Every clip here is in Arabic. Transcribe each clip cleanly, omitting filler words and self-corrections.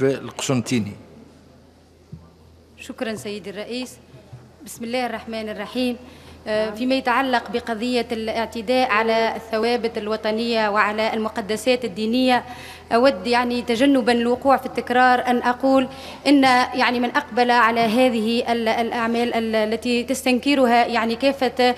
الشريف القسنطيني. شكرا سيدي الرئيس. بسم الله الرحمن الرحيم. فيما يتعلق بقضية الاعتداء على الثوابت الوطنية وعلى المقدسات الدينية، أود يعني تجنبا الوقوع في التكرار أن أقول إن يعني من أقبل على هذه الأعمال التي تستنكرها يعني كافة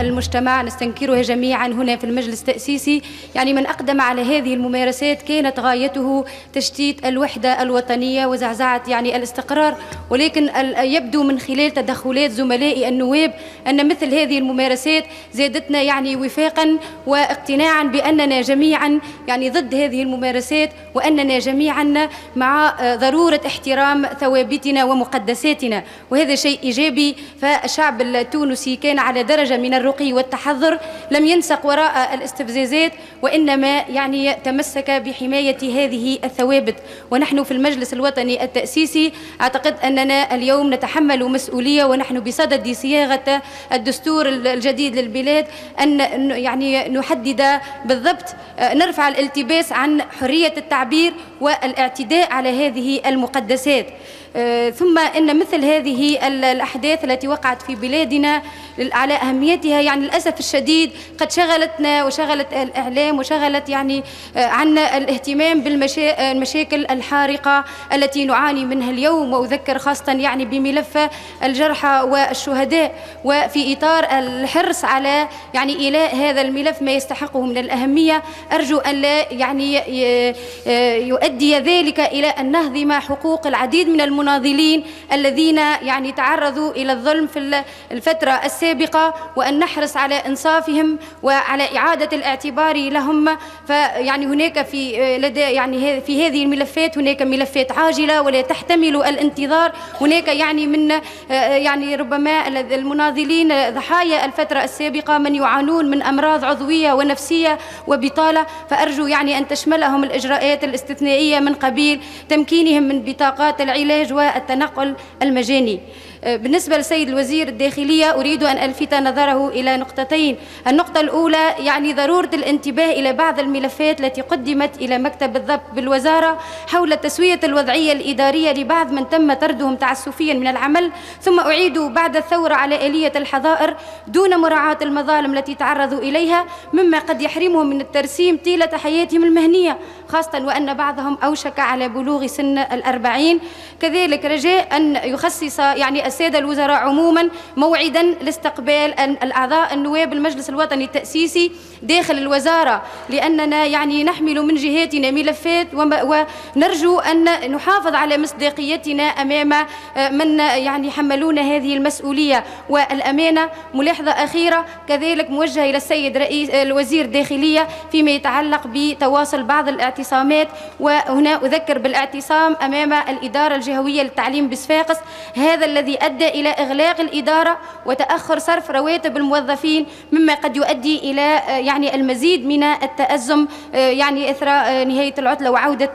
المجتمع، نستنكرها جميعا هنا في المجلس التأسيسي، يعني من أقدم على هذه الممارسات كانت غايته تشتيت الوحدة الوطنية وزعزعة يعني الاستقرار، ولكن يبدو من خلال تدخلات زملائي النواب أن مثل هذه الممارسات زادتنا يعني وفاقا واقتناعا بأننا جميعا يعني ضد هذه الممارسات، وأننا جميعا مع ضرورة احترام ثوابتنا ومقدساتنا، وهذا شيء إيجابي. فالشعب التونسي كان على درجة من الرقي والتحضر، لم ينسق وراء الاستفزازات وإنما يعني تمسك بحماية هذه الثوابت. ونحن في المجلس الوطني التأسيسي أعتقد أننا اليوم نتحمل مسؤولية ونحن بصدد صياغة الدستور الجديد للبلاد أن يعني نحدد بالضبط، نرفع الالتباس عن حرية التعبير والاعتداء على هذه المقدسات. ثم إن مثل هذه الأحداث التي وقعت في بلادنا على أهميتها يعني للأسف الشديد قد شغلتنا وشغلت الإعلام وشغلت يعني عن الاهتمام بالمشاكل الحارقة التي نعاني منها اليوم، وأذكر خاصة يعني بملف الجرحى والشهداء، وفي إطار الحرص على يعني إيلاء هذا الملف ما يستحقه من الأهمية، أرجو أن لا يعني يؤدي ذلك إلى أن نهضم حقوق العديد من المناضلين الذين يعني تعرضوا إلى الظلم في الفترة السابقة، وأن نحرص على إنصافهم وعلى إعادة الاعتبار لهم. فيعني هناك في هذه الملفات هناك ملفات عاجلة ولا تحتمل الانتظار، هناك يعني من يعني ربما المناضلين ضحايا الفترة السابقة من يعانون من أمراض عضوية ونفسية وبطالة، فأرجو يعني أن تشملهم الإجراءات الاستثنائية من قبيل تمكينهم من بطاقات العلاج والتنقل المجاني. بالنسبة للسيد الوزير الداخلية أريد أن ألفت نظره إلى نقطتين. النقطة الأولى يعني ضرورة الانتباه إلى بعض الملفات التي قدمت إلى مكتب الضبط بالوزارة حول تسوية الوضعية الإدارية لبعض من تم طردهم تعسفيا من العمل، ثم أعيدوا بعد الثورة على آلية الحظائر دون مراعاة المظالم التي تعرضوا إليها، مما قد يحرمهم من الترسيم طيلة حياتهم المهنية، خاصة وأن بعضهم أوشك على بلوغ سن 40. كذلك رجاء أن يخصص يعني السادة الوزراء عموما موعدا لاستقبال الأعضاء النواب المجلس الوطني التأسيسي داخل الوزارة، لأننا يعني نحمل من جهاتنا ملفات ونرجو أن نحافظ على مصداقيتنا أمام من يعني حملون هذه المسؤولية والأمانة. ملاحظة أخيرة كذلك موجهة إلى السيد رئيس الوزير الداخلية فيما يتعلق بتواصل بعض الاعتصامات، وهنا أذكر بالاعتصام أمام الإدارة الجهوية للتعليم بصفاقس، هذا الذي أدى إلى إغلاق الإدارة وتأخر صرف رواتب الموظفين، مما قد يؤدي إلى يعني المزيد من التأزم يعني إثر نهاية العطلة وعودة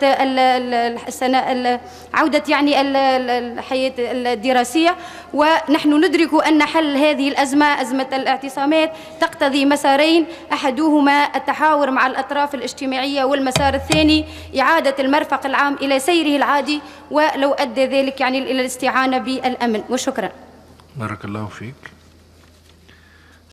السنة عودة يعني الحياة الدراسية. ونحن ندرك أن حل هذه الأزمة، أزمة الاعتصامات، تقتضي مسارين، أحدهما التحاور مع الأطراف الاجتماعية، والمسار الثاني إعادة المرفق العام إلى سيره العادي، ولو أدى ذلك يعني إلى الاستعانة بالأمن. وشكرا. بارك الله فيك.